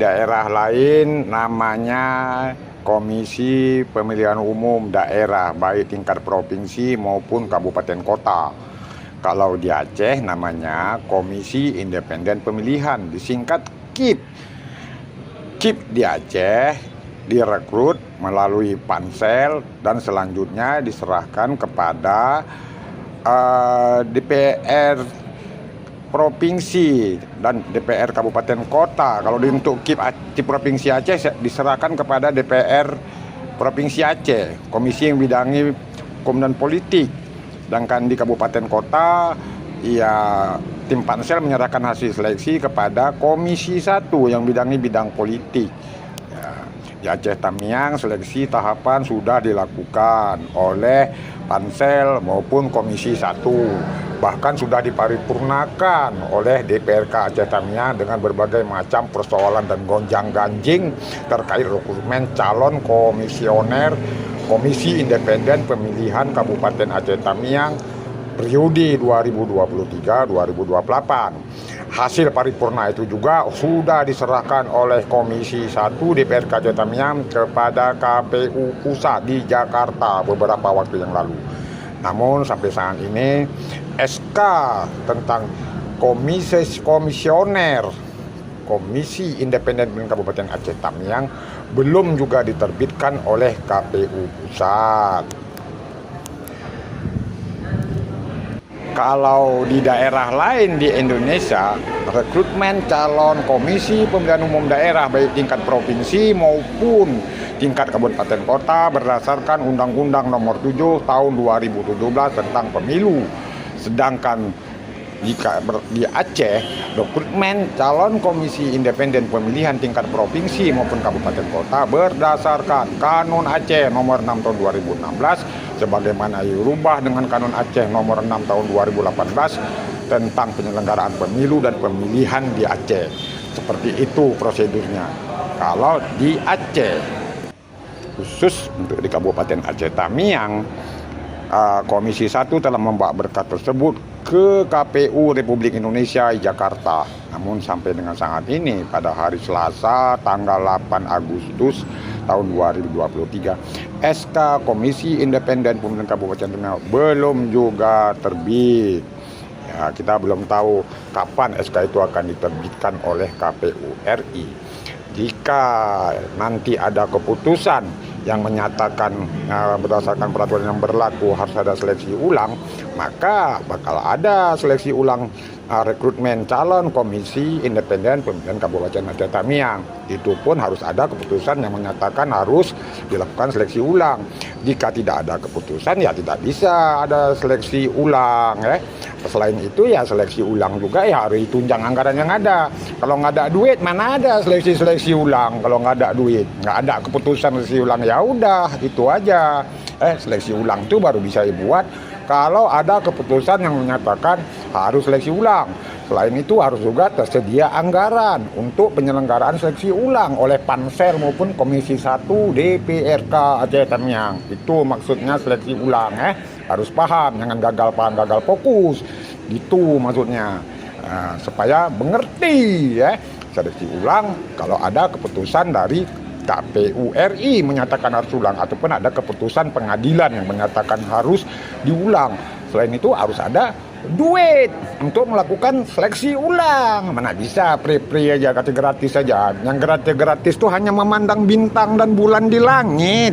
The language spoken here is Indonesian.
daerah lain namanya Komisi Pemilihan Umum Daerah, baik tingkat provinsi maupun kabupaten kota. Kalau di Aceh namanya Komisi Independen Pemilihan, disingkat KIP. KIP di Aceh direkrut melalui pansel dan selanjutnya diserahkan kepada DPR provinsi dan DPR kabupaten kota. Kalau untuk KIP provinsi Aceh diserahkan kepada DPR provinsi Aceh, komisi yang bidangi hukum dan politik. Sedangkan di kabupaten kota, ya tim pansel menyerahkan hasil seleksi kepada komisi 1 yang bidangi bidang politik. Di Aceh Tamiang seleksi tahapan sudah dilakukan oleh pansel maupun komisi 1. Bahkan sudah diparipurnakan oleh DPRK Aceh Tamiang dengan berbagai macam persoalan dan gonjang-ganjing terkait rekrutmen calon komisioner Komisi Independen Pemilihan Kabupaten Aceh Tamiang periode 2023-2028. Hasil paripurna itu juga sudah diserahkan oleh Komisi 1 DPRK Aceh Tamiang kepada KPU Pusat di Jakarta beberapa waktu yang lalu. Namun sampai saat ini SK tentang komisioner Komisi Independen Pemilihan Kabupaten Aceh Tamiang belum juga diterbitkan oleh KPU Pusat. Kalau di daerah lain di Indonesia, rekrutmen calon Komisi Pemilihan Umum Daerah baik tingkat provinsi maupun tingkat kabupaten kota berdasarkan Undang-Undang Nomor 7 Tahun 2017 tentang Pemilu. Sedangkan jika di Aceh, rekrutmen calon Komisi Independen Pemilihan tingkat provinsi maupun kabupaten kota berdasarkan Kanun Aceh Nomor 6 Tahun 2016 sebagaimana dirubah dengan Kanun Aceh Nomor 6 Tahun 2018 tentang penyelenggaraan pemilu dan pemilihan di Aceh. Seperti itu prosedurnya kalau di Aceh. Khusus untuk di Kabupaten Aceh Tamiang, Komisi 1 telah membawa berkas tersebut ke KPU Republik Indonesia di Jakarta. Namun sampai dengan saat ini pada hari Selasa tanggal 8 Agustus tahun 2023, SK Komisi Independen Pemilihan Kabupaten Tamiang belum juga terbit. Ya, kita belum tahu kapan SK itu akan diterbitkan oleh KPU RI. Jika nanti ada keputusan yang menyatakan berdasarkan peraturan yang berlaku harus ada seleksi ulang, maka bakal ada seleksi ulang rekrutmen calon Komisi Independen Pemilihan Kabupaten Aceh Tamiang. Itu pun harus ada keputusan yang menyatakan harus dilakukan seleksi ulang. Jika tidak ada keputusan, ya tidak bisa ada seleksi ulang. Selain itu ya seleksi ulang juga ya harus ditunjang anggaran yang ada. Kalau nggak ada duit, mana ada seleksi ulang? Kalau nggak ada duit, nggak ada keputusan seleksi ulang, ya udah itu aja. Seleksi ulang itu baru bisa dibuat kalau ada keputusan yang menyatakan harus seleksi ulang. Selain itu harus juga tersedia anggaran untuk penyelenggaraan seleksi ulang oleh pansel maupun Komisi 1 DPRK Aceh Tamiang. Itu maksudnya seleksi ulang. Harus paham, jangan gagal paham, gagal fokus. Gitu maksudnya. Supaya mengerti seleksi ulang kalau ada keputusan dari KPU RI menyatakan harus ulang ataupun ada keputusan pengadilan yang menyatakan harus diulang. Selain itu harus ada duit untuk melakukan seleksi ulang. Mana bisa free aja, kata gratis saja. Yang gratis itu hanya memandang bintang dan bulan di langit,